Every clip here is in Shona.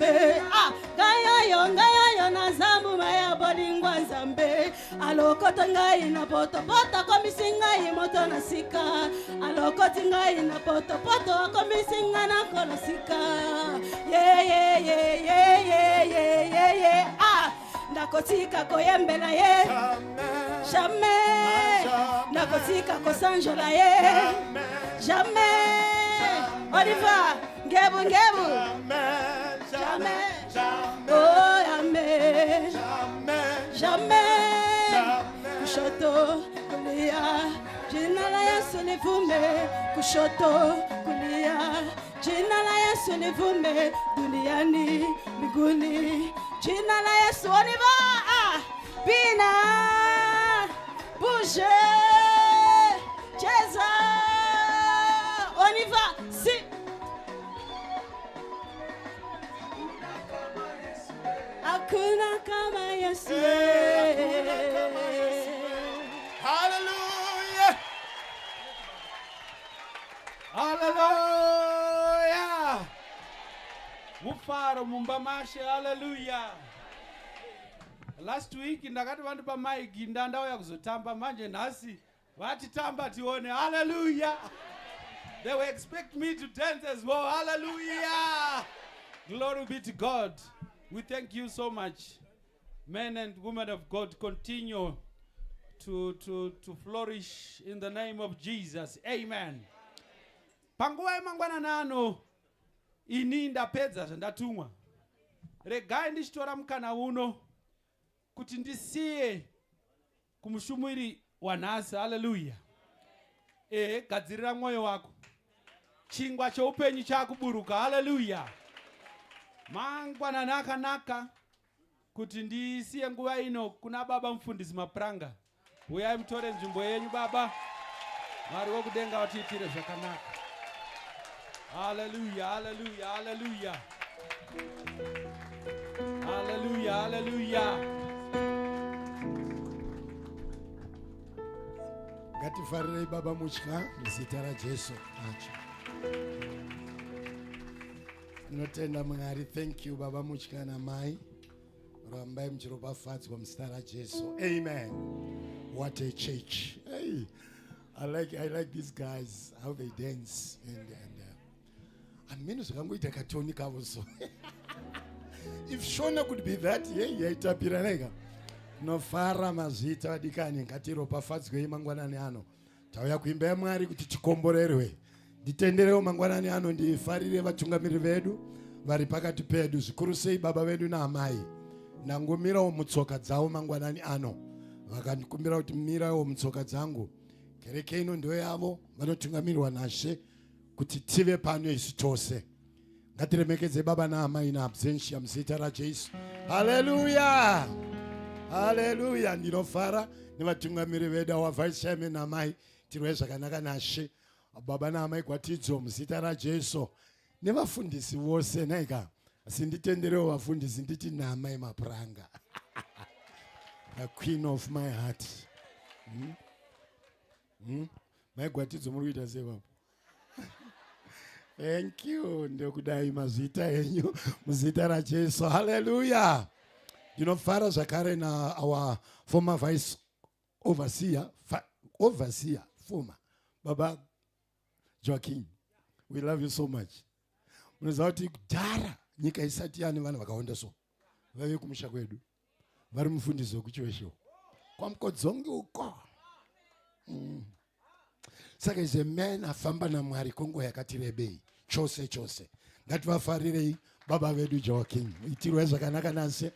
nzambe. Gaya yo na zambu maya bolingwa nzambe. Alokota ngai na poto poto komisinga imoto na sika. Alokoti ngai na poto poto komisinga na kolosika. Yeah. Nakotika koyembela ye. Jamais. Nakotika kosanjola ye. Jamais. On y va. Ngebu. Jamais. Oh, jamais. Kushoto, kulia. Jina la Yesu livume. Kushoto, kulia. Jina la Yesu livume. Duniani, mbinguni. Jina la Yesu, on y va. Bina. Bouge. Cheza. On y va. Si. Hakuna kama Yesu. Hallelujah. Hallelujah. Mufaro mumbamashe. Hallelujah. Last week ndakati vantu pamaigi ndandauya kuzotamba manje nhasi vatitamba tione. Hallelujah. They will expect me to dance as well. Hallelujah. Glory be to God. We thank you so much. Men and women of God, continue to flourish in the name of Jesus. Amen. Panguwa mangwana nano ini ndapedza zvandatumwa. Regai ndichitora mukana uno kuti ndisiye kumushumiri wanhasi. Hallelujah. Gadzirira mwoyo wako. Chingwa choupenyu chakuburuka. Hallelujah. Mangwana naka kuti ndisiye nguva ino kuna baba mufundisi Mapranga. Uyai mutore nzvimbo yenyu baba. Mwari wokudenga watiitire zvakanaka. Hallelujah, hallelujah, hallelujah. Hallelujah, hallelujah. Ngatifarirei baba mutya muzita raJesu. Tinotenda Mwari. Thank you baba mutya namai. Rambai muchiropafadzwa muzita raJesu. Amen. What a church. Hey, I like these guys, how they dance and many zvakangoita katoni kavo so. If Shona could be that, yaitapira nega. Nofara mazita vadikani ngatiropafadzwei mangwanani ano. Tauya kuimba yaMwari kuti tikomborerwe. Nditenderewo mangwanani ano ndifarire vatungamiriri vedu vari pakati pedu, zvikuru sei baba vedu naamai. Nangomirawo mutsoka dzavo mangwanani ano. Vakandikumbira kuti mirawo mutsoka dzangu. Kereke ino ndio yavo vanotungamirwa naShe kuti tive pano isu tose. Ngatiremekedze baba naamai naabsentia muzita raJesu. Hallelujah. Hallelujah. Ndinofara nevatungamiriri vedu our vice chairman naamai tirwe zvakanaka naShe. Baba naamai kwatidzo muzita raJesu. Nevafundisi vose naika. Sinditenderewo vafundisi nditi naamai Mapranga. The queen of my heart. My gwatidzo muri kuita sei baba? Thank you. Ndokudai mazita enyu muzita raJesu. Hallelujah. Ndinofara zvakare na our former vice overseer, former Baba Joaquin. We love you so much. Munoziva kuti kudhara nyika isati yane vanhu vakawanda so. Vave kumusha kwedu. Vari mufundisi wekuchiwesho. Kwamukodzongi uko. Saka is a man afamba naMwari kongo yakati rebei. Chose. Ngativafarirei baba vedu Joaquin. Itirwe zvakanaka nase.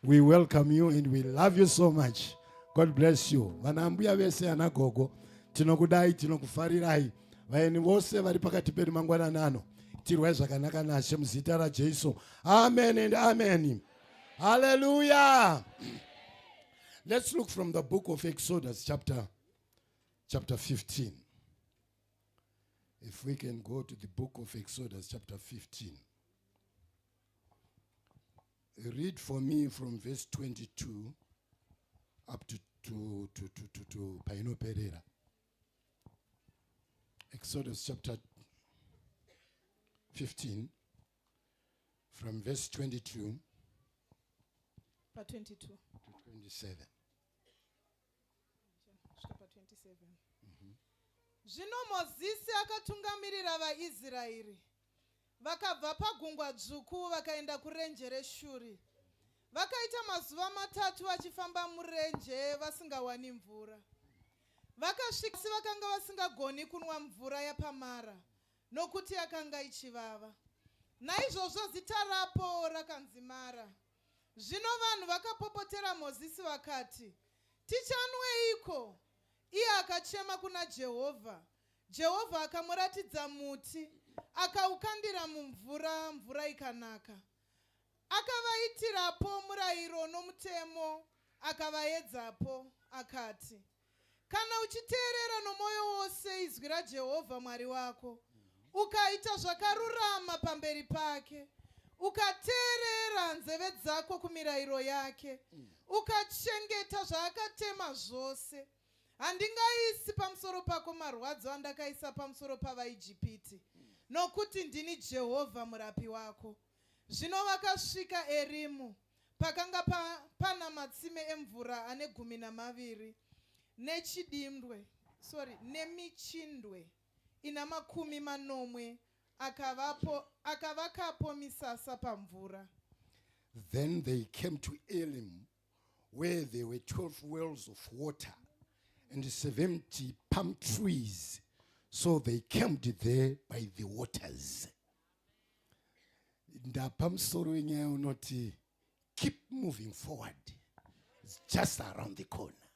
We welcome you and we love you so much. God bless you. Vanambuya vese anagogo. Tinokudai, tinokufarirai. Vaeni vose vari pakati pedu mangwanani ano. Itirwe zvakanaka nase muzita raJesu. Amen and amen. Hallelujah. Let's look from the book of Exodus chapter 15. If we can go to the book of Exodus chapter 15. Read for me from verse 22 up to Paino Pereira. Exodus chapter 15 from verse 22 Pa 22. to 27. Kusvika pa 27. Zvino Mozisi akatungamirira vaIsraeri. Vakabva pagungwa dzvuku vakaenda kurenje reShuri. Vakaita mazuva 3 vachifamba murenje vasingawani mvura. Vakasvika vakanga vasingagoni kunwa mvura yapamara nokuti yakanga ichivava. Naizvozvo zita rapo rakanzi Mara. Zvino vanhu vakapopotera Mozisi vakati, tichanweiko? Iye akachema kuna Jehovha. Jehovha akamuratidza muti, akaukandira mumvura, mvura ikanaka. Akavaitirapo murayiro nomutemo, akavaedzapo, akati, kana uchiteerera nomwoyo wose izwi raJehovha Mwari wako, ukaita zvakarurama pamberi pake, ukateerera nzeve dzako kumirayiro yake, ukachengeta zvaakatema zvose, handingaisi pamusoro pako marwadzo andakaisa pamusoro pavaIjipiti, nokuti ndini Jehovha murapi wako. Zvino vakasvika Erimu, pakanga pana matsime emvura ane 12 nemichindwe ina 80, akavakapo misasa pamvura. Then they came to Elim, where there were 12 wells of water and 70 palm trees. So they camped there by the waters. Keep moving forward. It's just around the corner.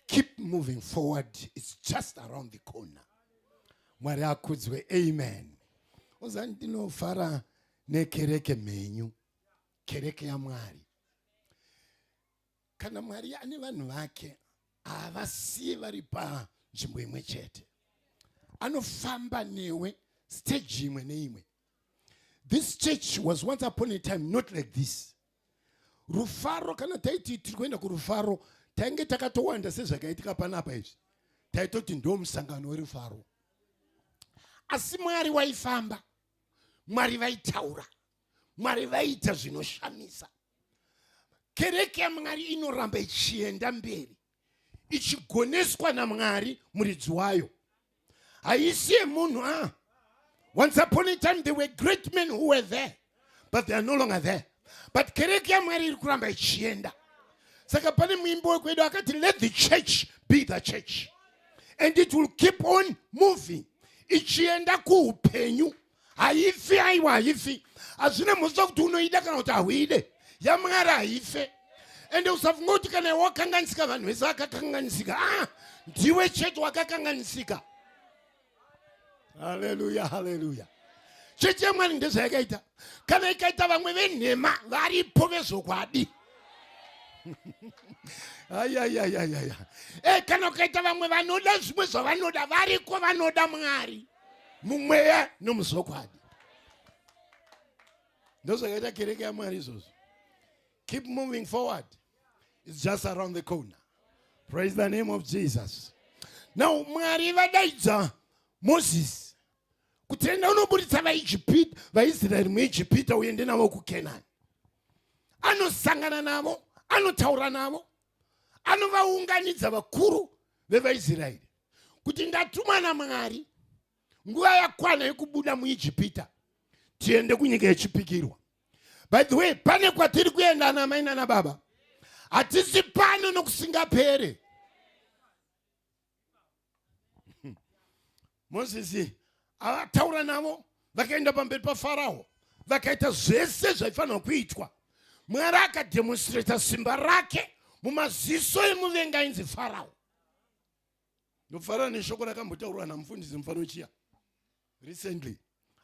Keep moving forward. It's just around the corner. Mwari akudzwe, amen. Ozandino fara ne kereke menyu. Kereke ya Mwari. Kana Mwari ane vanhu vake avasiye vari pa nzvimbo imwe chete. Anofamba newe stage imwe neimwe. This church was once upon a time not like this. Rufaro kana taiti tiri kuenda kurufaro tainge takatowanda sezvakaitika panapa izvi. Taitoti ndo musangano werufaro. Asi Mwari waifamba. Mwari vaitaura. Mwari vaita zvinoshamisa. Kereke ya Mwari inoramba ichienda mberi. Ichigoneswa naMwari muridzi wayo. Haisi munhu once upon a time there were great men who were there, but they are no longer there. But kereke ya Mwari iri kuramba ichienda. Saka pane muimbo wekwedu akati, let the church be the church. And it will keep on moving. Ichienda kuupenyu. Haifi aiwa haifi. Hazvina musa kuti unoida kana kuti hauide. Ya Mwari haife. And usafunga kuti kana wakanganisika vanhu vese vakakanganisika. Ndiwe chete wakakanganisika. Hallelujah, hallelujah. Cheche Mwari ndezvayakaita. Kana ikaita vamwe venhema varipo vezokwadi. Kana ukaita vamwe vanoda zvimwe zvavanoda variko vanoda Mwari. Mumweya nomuzokwadi. Ndozvakaita kereke ya Mwari izvozvo. Keep moving forward. It's just around the corner. Praise the name of Jesus. Now Mwari vadaidza Moses kutenda unoburitsa vaIsraeri muIjipiti uende navo kuKenani. Anosangana navo, anotaura navo, anovaunganidza vakuru vevaIsraeri kuti ndatuma naMwari nguva yakwana yekubuda muIjipita tiende kunyika yechipikirwa. By the way, pane kwatiri kuenda namai nababa. Hatisi pano nokusingapere. Moses ataura navo vakaenda pamberi paFarao vakaita zvese zvaifanira kuitwa. Mwari akademonstrata simba rake mumaziso emuvengi ainzi Farao. Ndofarao neshoko rakambotaurwa namufundisi mufano chiya recently.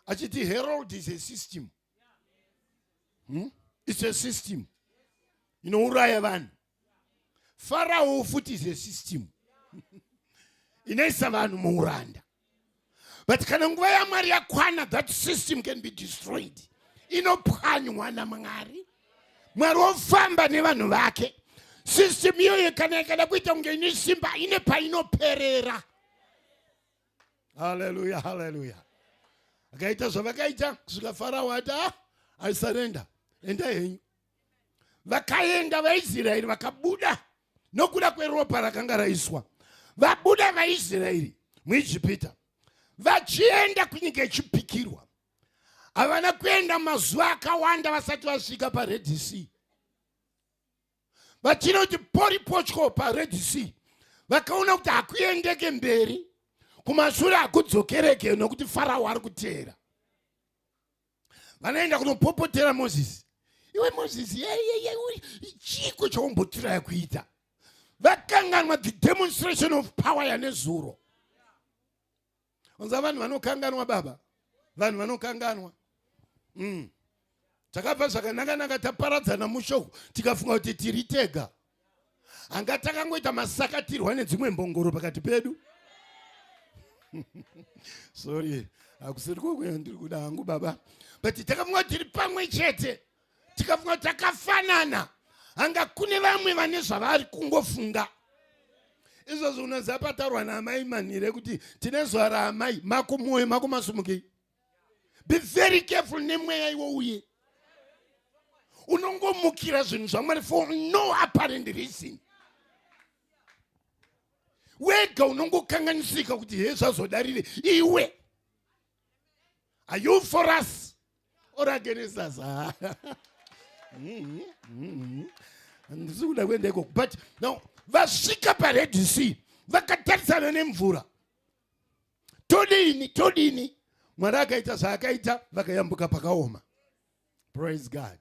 Achiti Herald is a system. It's a system. Inouraya vanhu. Farao futi is a system. Inaisa vanhu muuranda. But kana nguva yaMwari yakwana, that system can be destroyed. Inopwanywa naMwari. Mwari ofamba nevanhu vake. System iyoyo kana ikada kuita kunge ine simba ine painoperera. Hallelujah, hallelujah. Akaita zvavakaita kusvika Farao ati I surrender. Enda henyu. Vakaenda vaIsraeri vakabuda nokuda kweropa rakanga raiswa. Vabuda vaIsraeri muIjipita. Vachienda kunyika yechipikirwa. Havana kuenda mazuva akawanda vasati vasvika paRed Sea. Vachinoti poripotyo paRed Sea. Vakaona kuti hakuendeke mberi. Kumashure hakudzokereke nokuti Farao ari kuteera. Vanaenda kunopopotera Moses. Iwe Moses, chiko chaumbotiraya kuita. Vakanganwa the demonstration of power yanezuro. Unza vanhu vanokanganwa baba. Vanhu vanokanganwa. Takabva zvakanaka taparadzana mushoko tikafunga kuti tiri tega. Anga takangoita masakatirwa nedzimwe mbongoro pakati pedu. Sorry, akusiri kokuya ndiri kuda hangu baba. But takafunga tiri pamwe chete. Tikafunga takafanana. Anga kune vamwe vane zvavari kungofunga. Izvozvo unozapatarwa naamai manhire kuti tine zuva raamai mako mwoyo mako masumukei. Be very careful nemweya iwo uye. Unongomukira zvinhu zvamwari for no apparent reason. Wega unongokanganisika kuti hezvazodarire iwe. Are you for us or against us? But now, vasvika paRed Sea, vakatarisana nemvura. Todini. Mwari akaita zvaakaita, vakayambuka pakaoma. Praise God.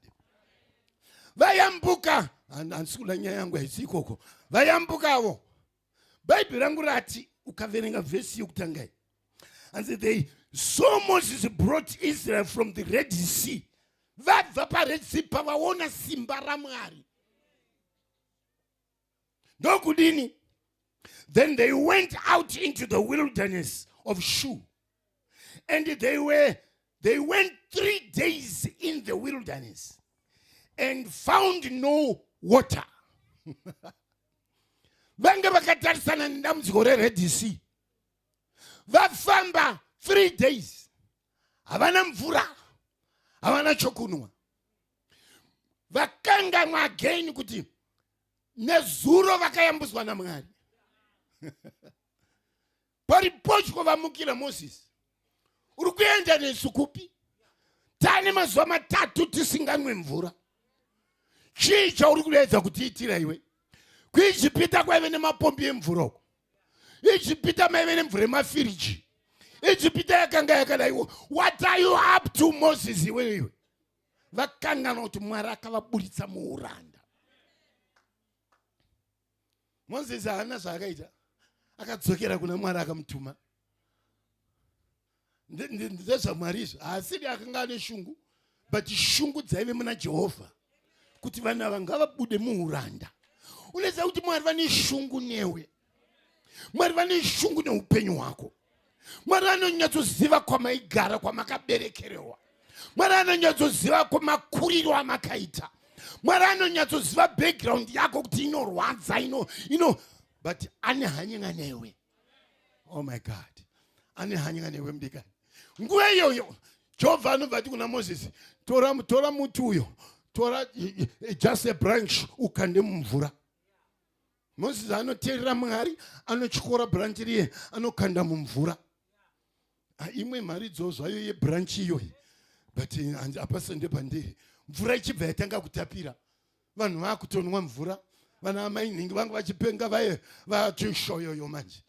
Vayambuka, handisikuda nyaya yangu haisi ikoko. Vayambukavo. Bhaibheri rangu rati, ukaverenga vhesi yokutanga. And so Moses brought Israel from the Red Sea. Vabva paRed Sea pavaona simba raMwari. Ndokudini. Then they went out into the wilderness of Shur. And they went 3 days in the wilderness and found no water. Vanga vakatarisana nedambudziko reRed Sea. Vafamba 3 days. Havana mvura. Havana chokunwa. Vakanganwa again kuti nezuro vakayambuswa naMwari. Paripotyo vamukira Moses. Uri kuenda nesu kupi? Tane mazuva matatu tisinganwe mvura. Chii chauri kuedza kutiitira iwe? KuIjipita kwaive nemapombi emvura uko. Ijipita maive nemvura yemafiriji. Ijipita yakanga yakadai. What are you up to, Moses iwe? Vakangana kuti Mwari akavaburitsa muuranda. Moses haana zvaakaita. Akadzokera kuna Mwari akamutuma. NdezvaMwari izvo. Haasiri akanga ane shungu. But shungu dzaive muna Jehovha. Kuti vanhu ava ngavabude muuranda. Unoziva kuti Mwari vane shungu newe. Mwari vane shungu neupenyu hwako. Mwari anonyatsoziva kwamaigara kwamakaberekerewa. Mwari anonyatsoziva kwamakuriro amakaita. Mwari anonyatsoziva background yako kuti inorwadza but ane hanyanga newe. Oh my God. Ane hanyanga newe mdikani. Nguva iyoyo Jehovha anobva kuna Moses, tora muti uyo. Tora just a branch ukande mumvura. Moses anoteerera Mwari, anotyora branch riye, anokanda mumvura. Imwe mari dzozvayo yebranch iyoyi. But apasa ndepandiri. Mvura ichibva yatanga kutapira. Vanhu vakutonwa mvura. Vana amai nhingi vanga vachipenga vachishoyoyo manje.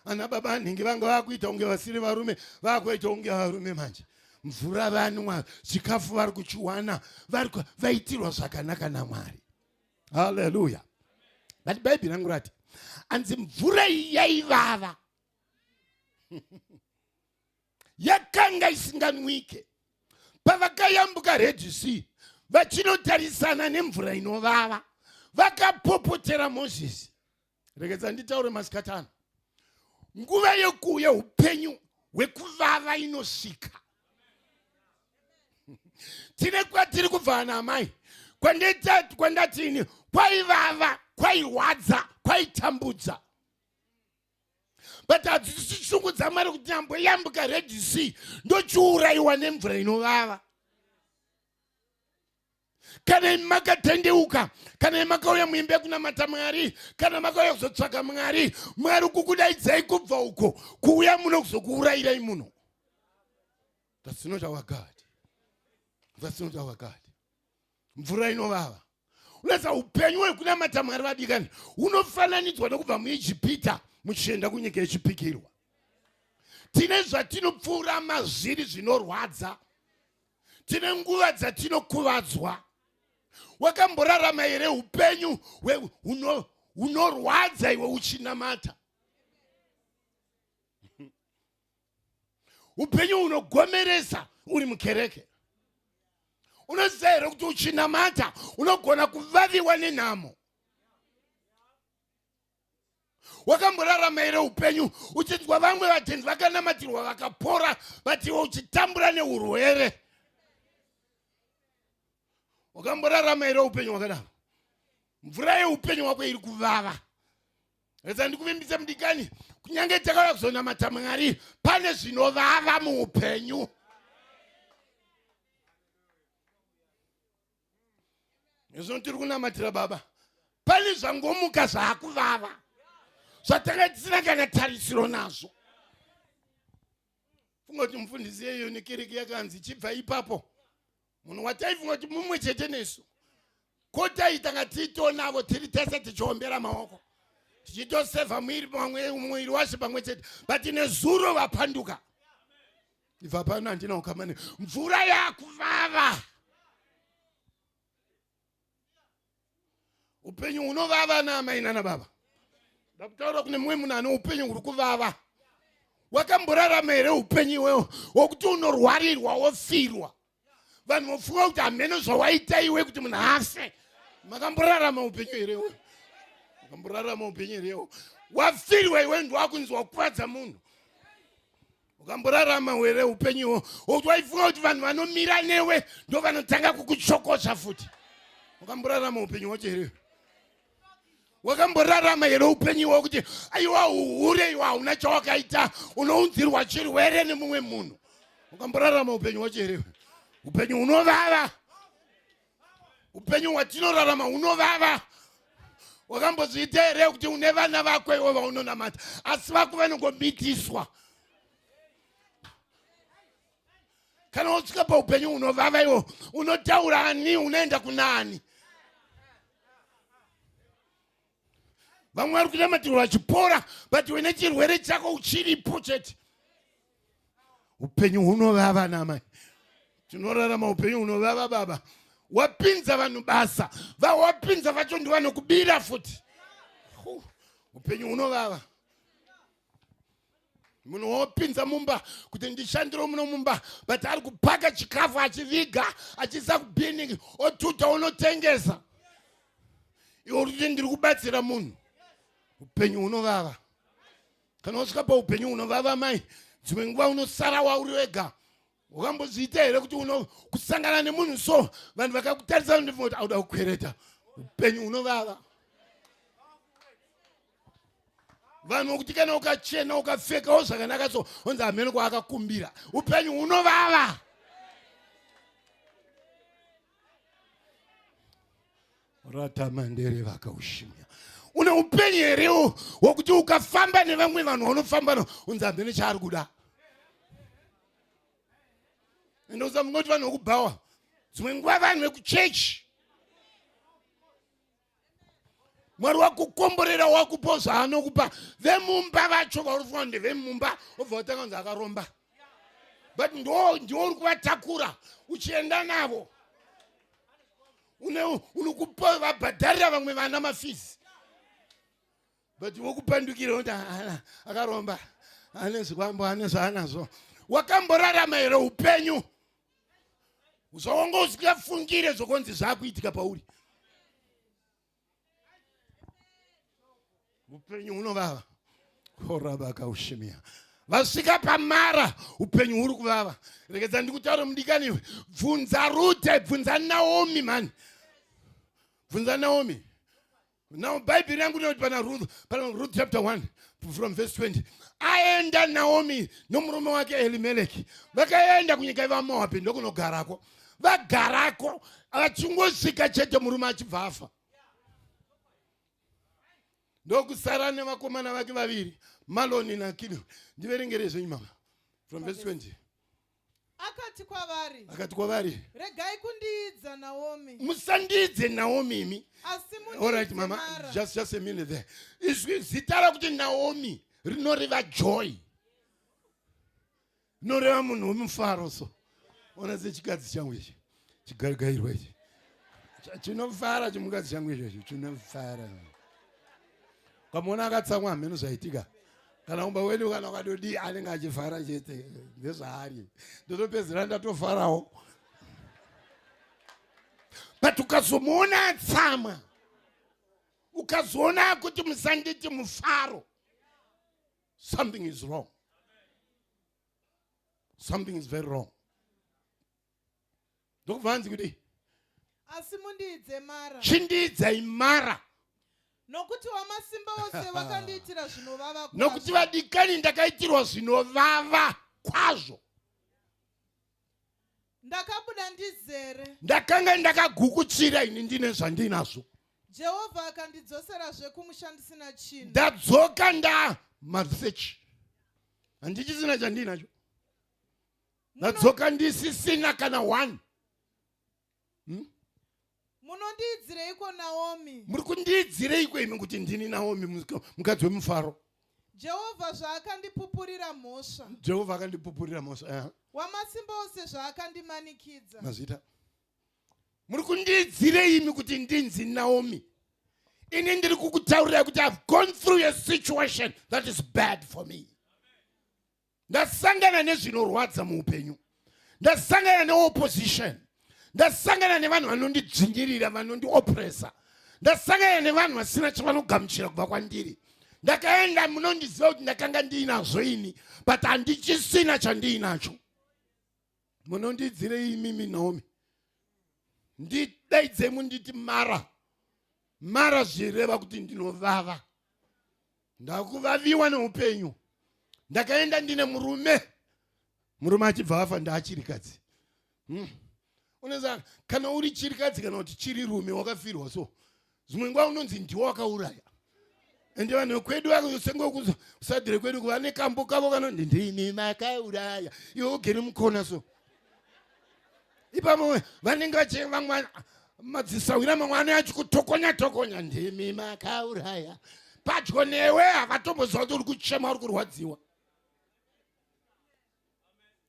Ana baba nhingi vanga vakuita unge vasiri varume, vakuita unge varume manje. Mvura vanwa, chikafu vari kuchiwana, vaitirwa zvakanaka naMwari. Hallelujah. But Bhaibheri rangu rati, anzi mvura yaivava. Yakanga isinganwike. Pavakayambuka Red Sea, vachinotarisana nemvura inovava. Vakapopotera Moses. Rekedza nditaure masikatano. Nguva yokuuya upenyu hwekuvava inosvika. Tine kwatiri kubva naamai. Kwandatini kwaivava, kwairwadza, kwaitambudza. But hadzisi shungu dzaMwari kuti yambuka Red Sea ndochiurayiwa nemvura inovava. Kana makatendeuka, kana makauya muimbe kunamata Mwari, kana makauya kuzotsvaka Mwari, Mwari kukudaidzai kubva uko kuuya muno kuzokuurayirai muno. That's not our God. That's not our God. Mvura inovava. Unasa upenyu wekunamata Mwari vadikani unofananidzwa nokubva muIjipita muchienda kunyika yechipikirwa. Tine zvatinopfuura mazviri zvinorwadza. Tine nguva dzatinokuvadzwa. Wakamborarama here upenyu unorwadza iwe uchinamata? Upenyu unogomeresa uri mukereke? Unoziva here kuti uchinamata unogona kuvaviwa nenhamo? Wakamborarama here upenyu uchinzwa vamwe vatendi vakanamatirwa vakapora vatiwe uchitambura neurwere? Wakamborarama here upenyu wakadaro? Mvura yeupenyu wako iri kuvava. Reza ndikuvimbisa mudikani, kunyange takauya kuzonamata Mwari, pane zvinovava muupenyu. Izvo tiri kunamatira Baba, pane zvangomuka zvaakuvava, zvatanga tisina kana tarisiro nazvo. Funga kuti mufundisi yeyo nekereke yakanzi chibva ipapo, munhu wataifunga kuti mumwe chete nesu, kotai tanga tiitonavo tiri tese tichiombera maoko, tichitosevha mwiri washe pamwe chete, but nezuro vapanduka. Ibva pano handina ukamane, mvura yakuvava. Upenyu unovava naamai nana baba. Ndakutaura kune mumwe munhu ane upenyu huri kuvava. Wakamborarama here upenyu iwewo wokuti unorwarirwa wofirwa. Vanhu vofunga kuti hameno zvawaita iwe kuti munhu afe. Makamborarama upenyu here iwe. Makamborarama upenyu here iwe. Wafirwa iwe ndowakunzi wakuvadza munhu. Wakamborarama here upenyu iwe wokuti waifunga kuti vanhu vanomira newe ndo vanotanga kukuchokoza futi. Wakamborarama upenyu wacho here. Wakamborarama here upenyu wokuti aiwa uhure iwa hauna chawakaita unounzirwa chirwere nemumwe munhu. Wakamborarama upenyu wacho here. Upenyu unovava. Upenyu hwatinorarama unovava. Wakambozviita here kuti une vana vako ivo vaunonamata asi vako vanongomitiswa. Kana usvika paupenyu unovava iwo unotaura ani unoenda kuna ani? Vamwe vari kunamatirwa vachipora but wene chirwere chako uchiripo chete. Upenyu unovava namai. Tinorarama upenyu unovava Baba. Wapinza vanhu basa, wapinza vacho ndivanokubira futi. Upenyu unovava. Munhu wopinza mumba kuti ndishandire muno mumba but ari kupaka chikafu achiviga achisa kubhiningi otuta unotengesa. Iwo kuti ndiri kubatsira munhu. Upenyu unovava. Kana usvika paupenyu unovava mai, dzimwe nguva unosara wauri wega. Wakambozviita here kuti kusangana nemunhu so vanhu vakakutarisa ndifunga kuti auda kukwereta. Upenyu unovava. Vanhu vokuti kana ukachena ukapfekawo zvakanaka so onzi hamene kwaakakumbira. Upenyu unovava. Ratamandere vakaushimya. Une upenyu herewo wokuti ukafamba nevamwe vanhu vaunofamba navo unzi hamene chaari kuda. Ndoza mungoti vanhu vokubhawa. Dzimwe nguva vanhu vekuchechi. Mwari wakukomborera wakupa zvaanokupa. Vemumba vacho vaurifunga ndevemumba obva watanga kunzi akaromba. But ndiwo uri kuvatakura uchienda navo. Unokupa vabhadharira vamwe vana mafizi. But wokupandukira kuti akaromba. Ane zvikwambo ane zvaanazvo. Wakamborarama here upenyu. Uzongo usikafungire zvokonzi zvakuitika pauri. Upenyu unovava. Koraba kaushimia. Vasvika pamara upenyu huri kuvava. Rekedza ndikutaura mudikani, bvunza Rute, bvunza Naomi man. Bvunza Naomi. Now Bible yangu inoti pana Ruth chapter 1 from verse 20. Aenda Naomi nomurume wake Elimeleki. Vakaenda kunyika yevaMoabhu ndokunogarako. vagarako vachingosvika chete murume achibva afa. Ndokusara nevakomana vake vaviri, Maloni naKido. Ndiverengere zvenyu mama from verse 20. akati kwavari, regai kundiidza Naomi, musandiidze Naomi imi. asi All right mundiidze mama, Mara. just a minute there. Izvi zita rakuti Naomi rinoreva joy, rinoreva munhu wemufaro. So ona sechikadzi changu ichi chigargairwa ichi chinofara, chimukadzi changu ichi chinofara. Ukamuona akatsamwa hameno zvaitika. Kana umba wedu kana ukadodi anenge achifara chete ndezvaari, ndotopedzera ndatofarawo. But ukazomuona atsama, ukazoona kuti musanditi mufaro, something is wrong. Something is very wrong. Ndokubvanzi kuti asi mundiidze Mara, chindiidzai Mara, nokuti Wamasimba Ose vakandiitira zvinovava kwazvo. nokuti vadikani ndakaitirwa zvinovava kwazvo. Ndakabuda ndizere, Ndakanga ndakagukuchira ini ndine zvandinazvo. Jehovha akandidzoserazve kumushandisina chinhu. Ndadzoka ndamasechi, handichisina chandinacho. Ndadzoka ndisisina kana one. Munondiidzireiko Naomi? Muri kundiidzireiko imi kuti ndini Naomi mukadzi wemufaro? Jehovha zvaakandipupurira mhosva, Jehovha akandipupurira mhosva. Wamasimba Ose zvaakandimanikidza. Mazita. Muri kundiidzirei imi kuti ndinzi Naomi? Ini ndiri kukutaurira kuti I've gone through a situation that is bad for me. Ndasangana nezvinorwadza muupenyu. Ndasangana neopposition. Ndasangana nevanhu vanondidzvinyirira, vanondiopressa. Ndasangana nevanhu vasina chavanogamuchira kubva kwandiri. Ndakaenda munondiziva kuti ndakanga ndiinazvo ini, but handichisina chandiinacho. Munondidzirei imi Naomi? Ndidaidzei munditi Mara. Mara zvireva kuti ndinovava. Ndakuvaviwa neupenyu. Ndakaenda ndine murume. Murume achibva afa ndaachirikadzi. Unoziva kana uri chirikadzi kana kuti chiri rume wakafirwa so, zvimwe nguva unonzi ndiwe wakauraya. Ende vanhu kwedu vakusengo kusadhire kwedu kuva nekambo kavo kanonzi ndimi makauraya. Iwe ugere mukona so. Ipapo vanenge vamwe madzisawira mamwe anoachikutokonya tokonya ndimi makauraya. Padyo newe havatomboziva kuti uri kuchema, uri kurwadziwa.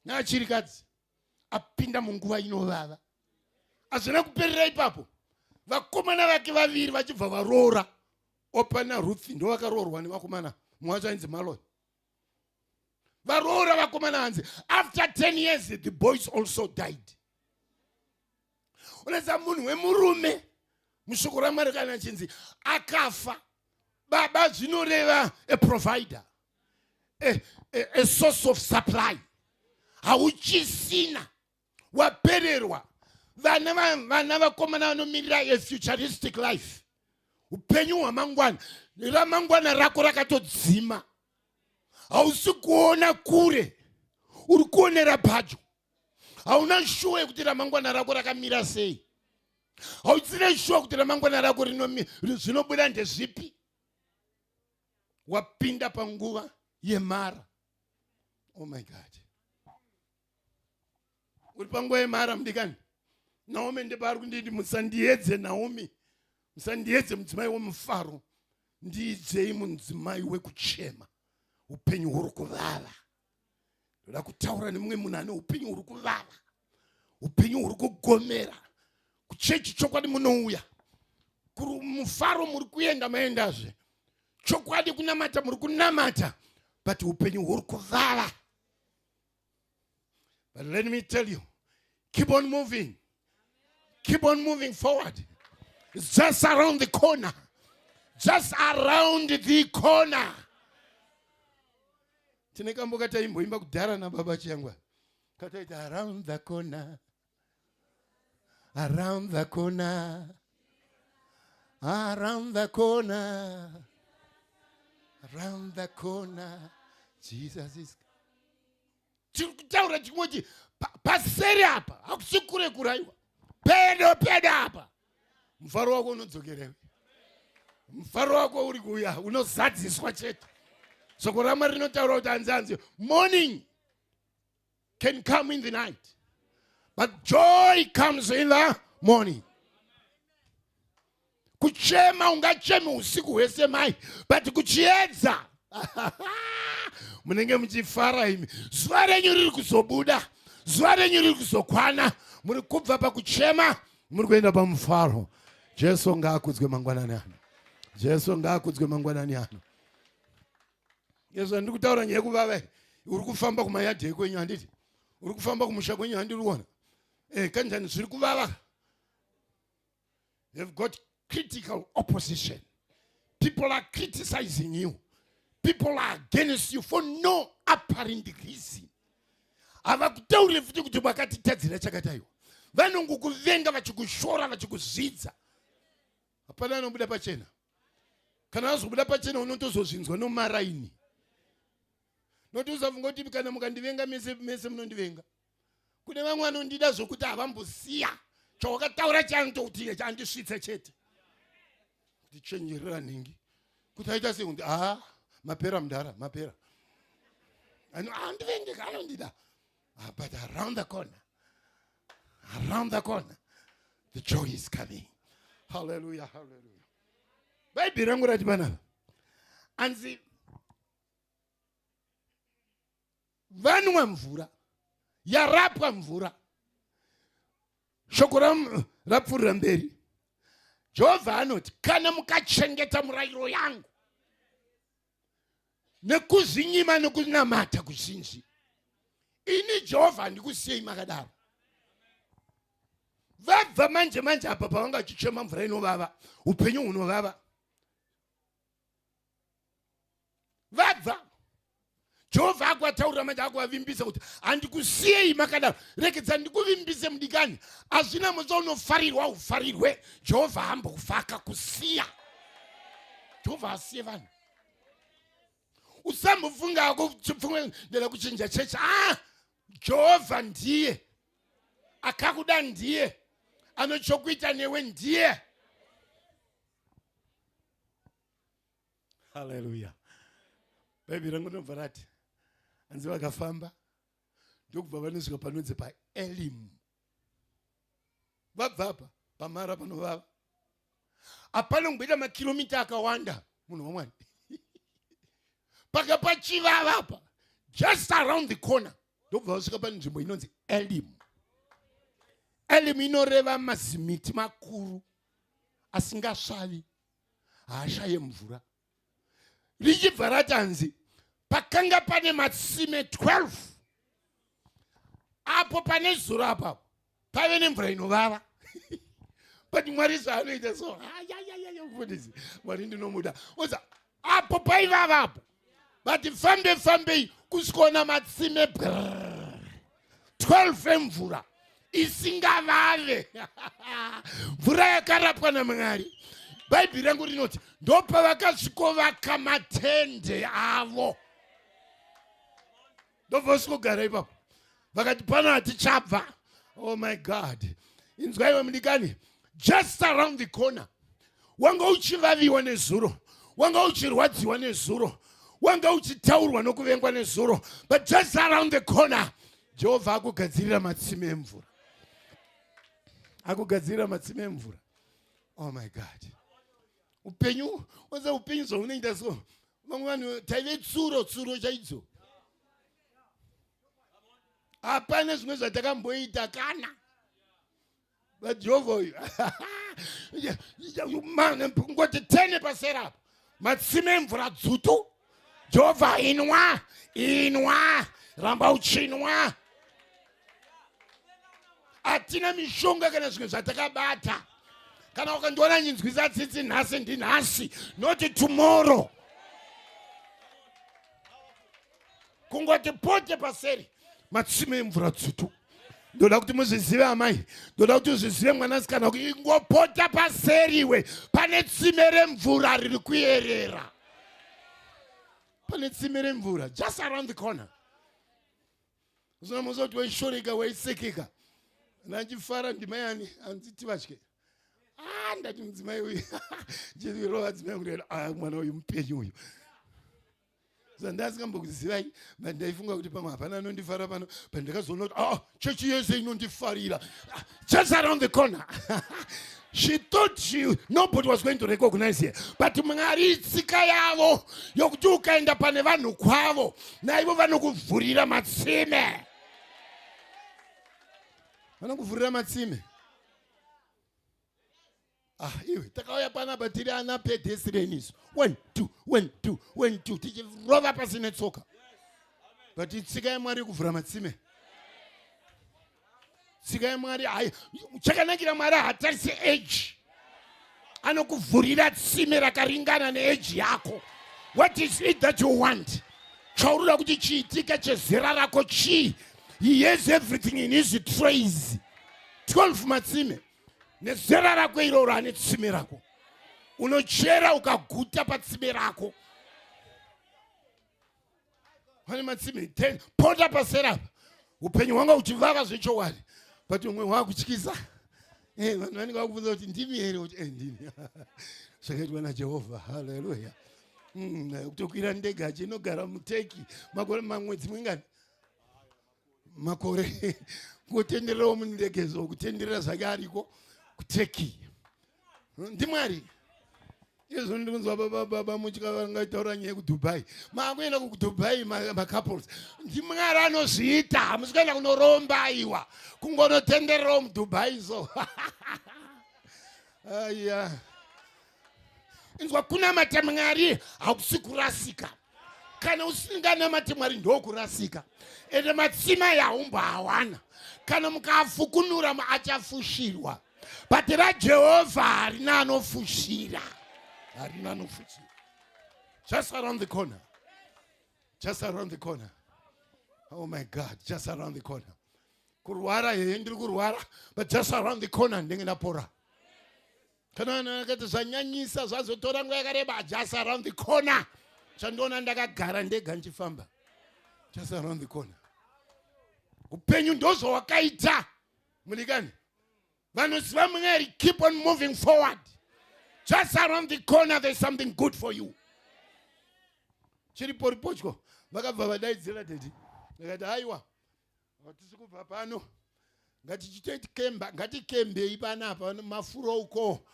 Naachirikadzi apinda munguva inovava. Hazvina kuperera ipapo. Vakomana vake vaviri vachibva varoora. Opa naRuth ndo vakaroorwa nevakomana. Mumwe wacho ainzi Maloni. Varoora vakomana hanzi. After 10 years the boys also died. Unoziva munhu wemurume mushoko raMwari kana achinzi akafa, baba zvinoreva a provider, a source of supply. Hauchisina, wapererwa. Vana vakomana vanomirira a futuristic life. Upenyu hwamangwana, ramangwana rako rakatodzima. Hausi kuona kure, uri kuonera padyo. Hauna shuwe kuti ramangwana rako rakamira sei. Hautsine shuwe kuti ramangwana rako zvinobuda ndezvipi. Wapinda panguva yeMara. Oh my God. Uri panguva yeMara mudikani. Naomi ndepari kunditi musandiedze Naomi. Musandiedze mudzimai womufaro. Ndiidzei mudzimai wekuchema. Upenyu huri kuvava. Ndoda kutaura nemumwe munhu ane upenyu huri kuvava. Upenyu huri kugomera. Kuchechi chokwadi munouya. Mufaro muri kuenda maendazve. Chokwadi kunamata muri kunamata. But upenyu huri kuvava. But let me tell you, keep on moving. Keep on moving forward. It's just around the corner. Just around the corner. Tinekambo kataimboimba kudhara nababa changwa. Kataita around the corner. Around the corner. Around the corner. Around the corner. Jesus is. Tirikutaura chimoti paseri apa hakusikure kuraiwa. Peda apa. Mfaro wako unodzokerewe. Mfaro wako uri kuuya unozadziswa chete. Soko raMwari rinotaura kuti anzanzi, morning can come in the night, but joy comes in the morning. Kuchema ungacheme usiku hwese mai, but kuchiedza munenge muchifara imi. Zuva renyu riri kuzobuda, zuva renyu riri kuzokwana, muri kubva pakuchema muri kuenda pamufaro. Jesu ngaakudzwe mangwanani ano. Jesu ngaakudzwe mangwanani ano. Yesu andiri kutaura nyaya yekuvava. Uri kufamba kumayadhi ekwenyu handiti? Uri kufamba kumusha kwenyu handiri kuona? Kanjani zviri kuvava? You've got critical opposition. People are criticizing you. People are against you for no apparent reason. Havakutaurire futi kuti vakatitadzira chakataiwa. Vanongokuvenga vachikushora vachikuzvidza. Hapana anobuda pachena. Kana azobuda pachena unotozozvinzwa nomaraini. Noti usafunga kuti kana mukandivenga mese munondivenga. Kune vamwe vanondida zvokuti havambosiya chawakataura chanototi chandisvitsa chete. Kuti chenjerera nhingi. Kuti aita sekuti mapera mudhara, mapera. Andivengeka anondida. But around the corner, the joy is coming. Hallelujah, hallelujah. Baby rangu rati banana. Anzi vanwa mvura. Yarapwa mvura. Shoko rapfurira mberi. Jehovha anoti kana mukachengeta murayiro yangu nekuzvinyima nekunamata kuzhinji, ini Jehovha ndikusiyei makadaro. Vabva manje apa pavanga chichema mvura inovava, upenyu hunovava. Vabva Jehovha akwataura manje akuvavimbisa kuti handikusiyei makadaro. Rekedza ndikuvimbise mudikani. Hazvina muzaunofarirwa ufarirwe. Jehovha hambokufa akakusiya. Jehovha hasiye vanhu. Usambofunga akufunga ndela kuchinja chechi. Jehovha ndiye. Akakuda ndiye. Anochokuita newe ndiye. Hallelujah. Baby rangu nomvarati. Anzi vakafamba ndokubva vanosvika panonzi paElimu. Vabva apa pamara panovava. Hapana kumboita makilomita akawanda munhu waMwari. Pakapachivava apa, just around the corner, ndokubva vasvika panzvimbo inonzi Elimu. Elimu inoreva mazimiti makuru asingasvavi, haashaye mvura. Richibva ratanzi pakanga pane matsime 12. Apo pane zuro apapo pave nemvura inovava. But Mwari zvaanoita so, mufundisi Mwari ndinomuda. Oza apo paivava apo. But fambei kusvika matsime 12 emvura isingavave. Mvura yakarapwa naMwari. Bhaibheri rangu rinoti ndopavakasvikovaka matende avo. Ndovosvogara ipapo. Vakati pano hatichabva. Oh my God. Inzwaiwe mudikani. Just around the corner. Wanga uchivaviwa nezuro. Wanga uchirwadziwa nezuro. Wanga uchitaurwa nokuvengwa nezuro. But just around the corner, Jehovha akugadzirira matsime emvura. Akugadzirira matsime emvura. Oh my God. Upenyu, waza upenyu zvaunoita so. Vamwe vanhu taive tsuro chaidzo. Hapana zvimwe zvatakamboita kana. But Jehovha ngoti 10 pasera apo. Matsime emvura dzutu. Jehovha inwa, ramba uchinwa. Hatina mishonga kana zvimwe zvatakabata. Kana ukandiona nyinzwisa tsitsi nhasi ndinhasi, not tomorrow. Kungoti pote paseri matsime emvura dzutu. Ndoda kuti muzvizive amai. Ndoda kuti uzvizive mwanasikana kuti ingopota paseriwe. Pane tsime remvura riri kuyerera. Pane tsime remvura just around the corner. Zona muzoti weishoreka weisekeka. Nanjifara ndimayani anziti vatye. Ndati mudzimai uyu. Jerowa dzimai ngurela mwana uyu mupenyu uyu. Zandasikambokuzivai ndaifunga kuti pamwe hapana anondifara pano pandakazoona kuti chechi yese inondifarira. Just around the corner. She thought nobody was going to recognize her. But Mwari tsika yavo yokuti ukaenda pane vanhu kwavo naivo vanokuvhurira matsime. Vanokuvhurira matsime. Iwe takauya panapa tiri ana pedestrians. 1 2 1 2 1 2 tichirova pasi netsoka. But tsika yaMwari kuvhura matsime. Tsika yaMwari chakanakira Mwari hatarisi age. Anokuvhurira tsime rakaringana neage yako. What is it that you want? Chaurira kuti chiitika chezera rako chi. He has everything in his trays. 12 matsime. Nezera rako iroro ane tsime rako. Unochera ukaguta patsime rako. Pane matsime 10. Ponda pasera. Upenyu wanga uchivava zvechowari. But umwe wakutyisa. Vanhu vanenge vakubvunza kuti ndimi here kuti ndimi. Zvakaitwa naJehovha. Hallelujah. Kutokwira ndege achinogara muTurkey makore mamwedzi mwingani. Makore kutendererawo mundegezo kutenderera zvake ariko kuTurkey. Ndimwari. Izvo ndinonzwa baba muchika vangaitaura nyaya kuDubai. Makuenda kuDubai macouples. Ndimwari anozviita. Hamusikaenda kunoromba aiwa. Kungonotendererawo muDubai so. Aya. Inzwa kunamata Mwari hakusi kurasika. Kana usinganamata Mwari ndokurasika. Ende matsima yaumbawana. Kana mukafukunura achafushirwa. But raJehovha harina anofushira. Just around the corner. Just around the corner. Oh my God, just around the corner. Kurwara ndiri kurwara, but just around the corner ndingena pora. Kana nakati zvanyanyisa zvazotora nguva yakareba just around the corner. Chandona ndakagara ndega nchifamba. Just around the corner. Upenyu ndozvo wakaita. Mulikani. Vanosiva Mwari, keep on moving forward. Just around the corner, there's something good for you. Chiripo ripochko, vakabva vadaidzira dedi. Vakati aiwa, hatisi kubva pano. Ngatikembei panapa mafuro uko.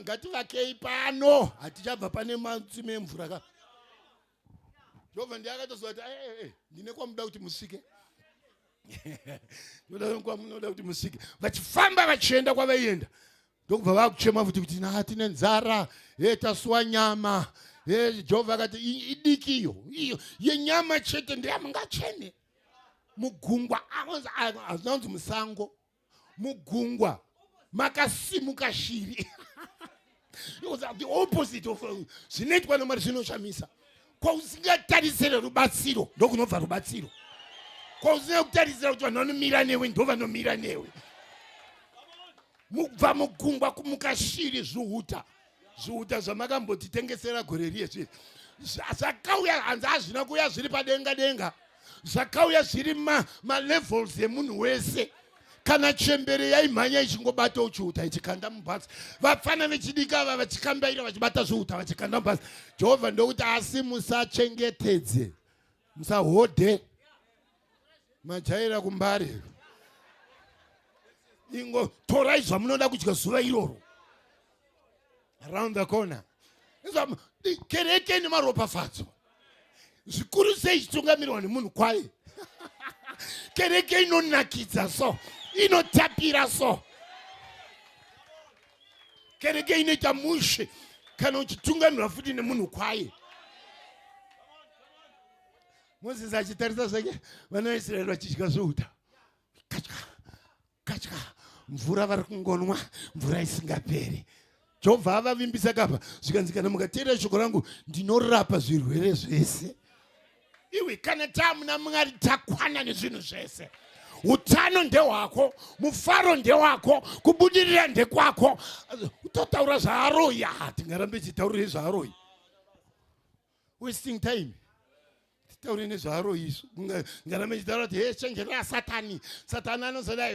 Ngativakei pano. Hatichabva pane matsime emvura ka. Jehovha ndiakatozwa kuti ndine kwamuda kuti musvike. Munoda kuti musvike. Vachifamba vachienda kwavaienda. Ndokubva vakuchema futi kuti tine nzara, tasuwa nyama. Jehovha akati idikiyo, iyo yenyama chete ndeyamungachene. Mugungwa, azvinonzi musango. Mugungwa, makasimuka shiri. The opposite of zvinoitwa naMwari zvinoshamisa. Kwausingatarisire rubatsiro, ndokunobva rubatsiro. Kwausina kutarisira kuti vanhu vanomira newe, ndo vanomira newe. Mubva mugungwa kumuka shiri zvuhuta. Zvuhuta zvamakambotitengesera gore riye. Zvakauya hanzi hazvina kuuya zviri padenga denga. Zvakauya zviri malevels emunhu wese. Kana chembere yaimhanya ichingobata uchihuta ichikanda mubhatsi. Vafana vechidiki ava vachikambaira vachibata zvuhuta vachikanda mubhatsi. Jehovha ndokuti asi musachengetedze. Musahode. Majaira kumbare. Ingo torai zvamunoda kudya zuva iroro. Around the corner. Kereke nemaropafadzo. Zvikuru sei chitungamirwa nemunhu kwaye. Kereke inonakidza so. Inotapira so. Kereke inoita mushe. Kana uchitungamirwa futi nemunhu kwaye. Moses achitarisa zvake vana vaIsraeri vachidya zvohuta. Katya. Mvura vari kungonwa, mvura isingaperi. Jehovha avavimbisa kapa. Zvikanzikana mukateerera shoko rangu ndinorapa zvirwere zvese. Iwe kana tamuna Mwari takwana nezvinhu zvese. Utano ndehwako, mufaro ndewako, kubudirira ndekwako. Utotaura zvaAroyi. Tingarambe tichitaurire zvaAroyi. Wasting time. taure nezvaro isu ngarame chitaura kuti he chenjerera satani anozodai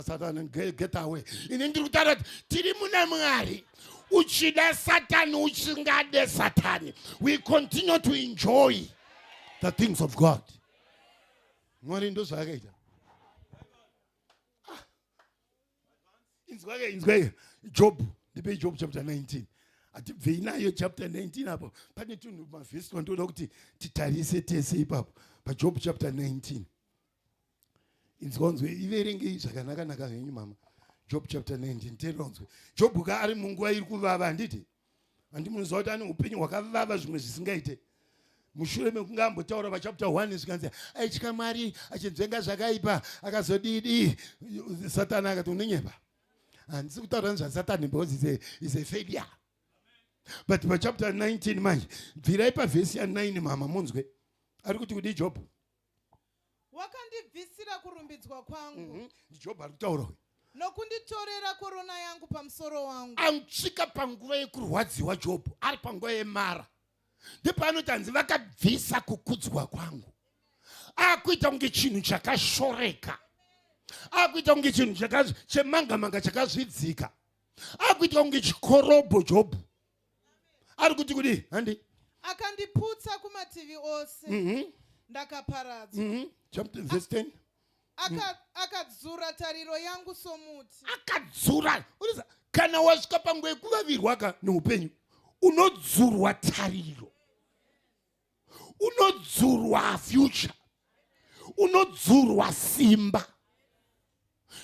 satani get away. Ini ndiri kutaura kuti tiri muna Mwari. Uchida satani uchingade satani, we continue to enjoy the things of God. Mwari ndo zvakaita. Inzwake Job, ndipe Job chapter 19. Atibvei nayo chapter 19 apo. Pane tunhu mavhesi wandoda kuti titarise tese ipapo. Job chapter 19. Inzwanzwe iverenge zvakanaka zvenyu mama. Job chapter 19. Teronzwe. Job ka ari munguva iri kuvava handiti. Handimunoziva kuti ane upenyu hwakavava zvimwe zvisingaite. Mushure mekunge ambotaura pachapter 1 zvikanzi aitya Mwari achinzvenga zvakaipa akazodidi Satani akati unonyepa. Handisi kutaura nezvasatani because is a failure. But pachapter 19 manje bvirai pavhesi ya9 mama munzwe. Ari kuti kudi Job. Wakandibvisira kurumbidzwa kwangu. Job ari kutaura. Nokunditorera korona yangu pamusoro wangu. Ansvika panguva yekurwadziwa Job ari panguva yemara. Ndipo anzi vakabvisa kukudzwa kwangu. Akuita kunge chinhu chakashoreka. Akuita kunge chinhu chemanga chakazvidzika. Akuita kunge chikorobho Job. Ari kuti kudi handi. Akandiputsa kumativi ose. Ndakaparadzwa. Chapter verse 10. Akadzura tariro yangu somuti. Akadzura. Kana wasvika panguva yekuvavirwa neupenyu, unodzurwa tariro. Unodzurwa future. Unodzurwa simba.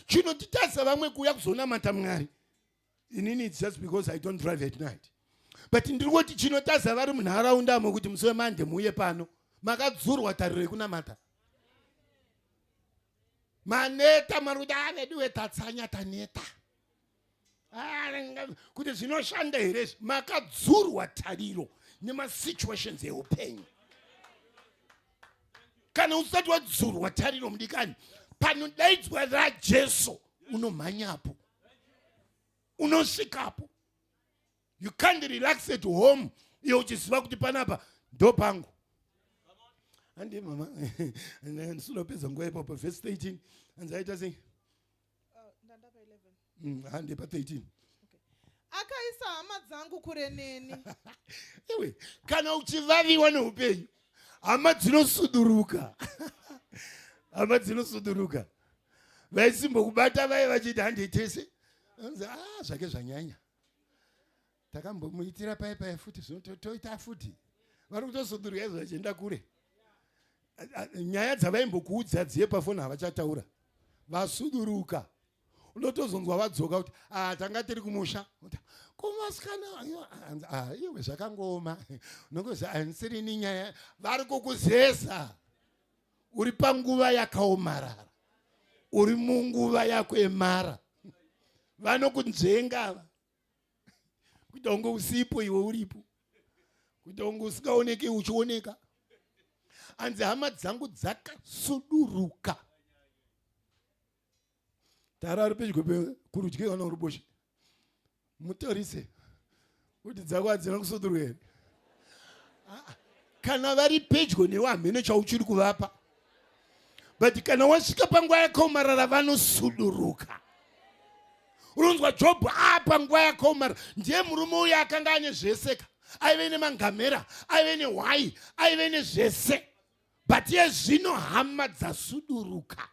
Chinotitasa vamwe kuuya kuzonamata Mwari. Inini it's just because I don't drive at night. But ndiri kuti chinotasa vari munharaunda mokuti musi weMonday muuye pano. Makadzurwa tariro yekunamata. Maneta maruda aveduwe tatsanya taneta. Kuti zvinoshanda here makadzurwa tariro nemasituations eupenyu. Kana usati wadzurwa tariro mudikani, panodaidzwa raJesu unomhanyapo. Unosvikapo. You can't relax at home. Iyo uchiziva kuti panapa ndo pangu. Andi mama, ndinopedza nguva ipapo verse 13. Anzaita sei? Ndandapa 11. Handi pa 13. Akaisa hama dzangu kure neni. Ewe, kana uchivaviwa neupenyu, hama dzinosuduruka. Hama dzinosuduruka. Vaisimbokubata vai vachiti handi tese. Anza zvake zvanyanya. Takambomuitira pai futi zvinotoita futi. Vari kutosuduruka izvo vachienda kure. Nyaya dzavaimbokuudza dziye pafoni havachataura. Vasuduruka. Unotozonzwa vadzoka kuti tanga tiri kumusha. Kumasikana iwe zvakangoma. Unongozi hansiri nyaya. Vari kukuzeza. Uri panguva yakaomarara. Uri munguva yako yemara. Vanokunzvenga. Kuita unge usipo iwe uripo. Kuita unge usikaoneki uchioneka. Anzi hama dzangu dzakasuduruka. Tarari pedyo kurudyi kana kuruboshwe. Mutarise. Kuti dzako hadzina kusuduruka here. Kana vari pedyo newe hamene chauchiri kuvapa. But kana wasvika panguva yakaomarara vanosuduruka. Unonzwa Job panguva yakaomarara. Ndiye murume uya akanga ane zvese. Aive nemangamera, aive nehwai, aive nezvese. But iye zvino hama dzasuduruka.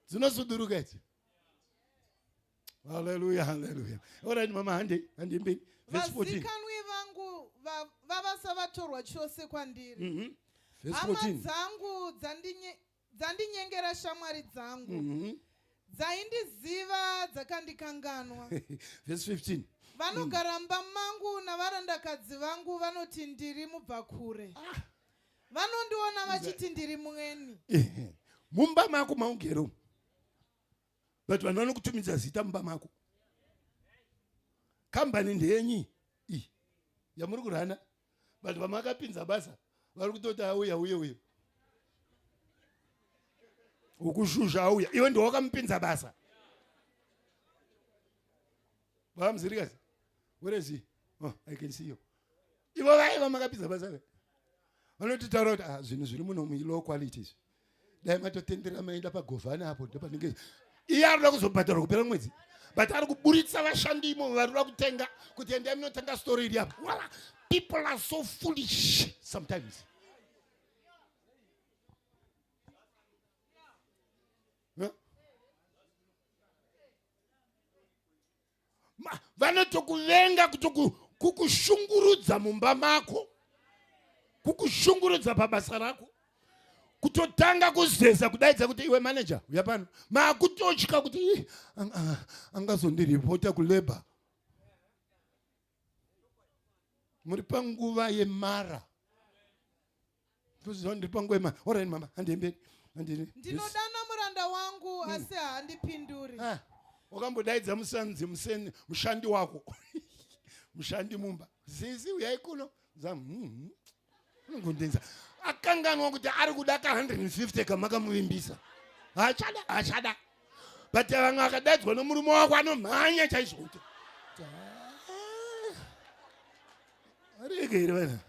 Dzinosuduruka idzi. Hallelujah, hallelujah. All right, mama, handi mberi. Verse 14. Vazikanwi vangu vavasavatorwa chose kwandiri. Verse hama 14. dzangu dzandinyengera shamwari dzangu. Dzaindiziva dzakandikanganwa. Verse 15. Vanogara mumba mangu navarandakadzi vangu vanoti ndiri mubva kure. Vanondiona vachiti ndiri mweni. Mumba mako maungero. But vanhu vanokutumidza zita mumba mako. Kambani ndenyi yamuri kurana. But vamakapinza basa vari kutoti auya. Ukushusha auya. Iwe ndiwe wakamupinza basa. Vamzirikazi. Where is he? Oh, I can see you. Ivo vaiva makapinza basa. vanotitaura kuti zvinhu zviri muno low qualities dai matotendera maenda pagovhani apo ndopanenge iye arikuda kuzobhadharwa kupera mwedzi but ari kuburitsa vashandi imo varikuda kutenga kuti endai munotenga story iri apo. People are so foolish sometimes. Vanotokuvenga kukushungurudza mumba mako, kukushungurudza pabasa rako, kutotanga kuzeza kudaidza kuti iwe manager uya pano makutotya kuti angazondiripota kulabor. Muri panguva yemara. Ndiri panguva yemara. Alright mama, handemberi. Ndinodana muranda wangu asi handipinduri. Wakambodaidza musanzi mushandi wako. Mushandi mumba. Zizi uyai kuno. Unongondenza. Akanganwa kuti ari kuda ka 150 kamakamuvimbisa. Achada. But vamwe akadaidzwa nomurume wako anomhanya chaizvo. Arege vana.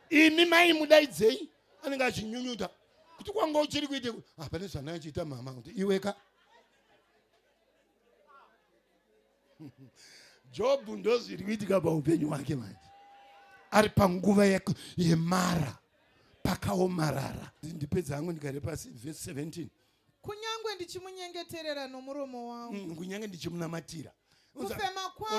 Imi mai mudaidzei anenge achinyunyuta. Kuti kwanga uchiri kuite pane zvanachiita mama kuti iweka. Job ndozviri kuitika paupenyu hwake manje. Ari panguva yemara. Pakaomarara. Ndipedza hangu ndikare pasi verse 17. Kunyangwe ndichimunyengeterera nomuromo wangu. Kunyange ndichimunamatira. Kufema kwangu.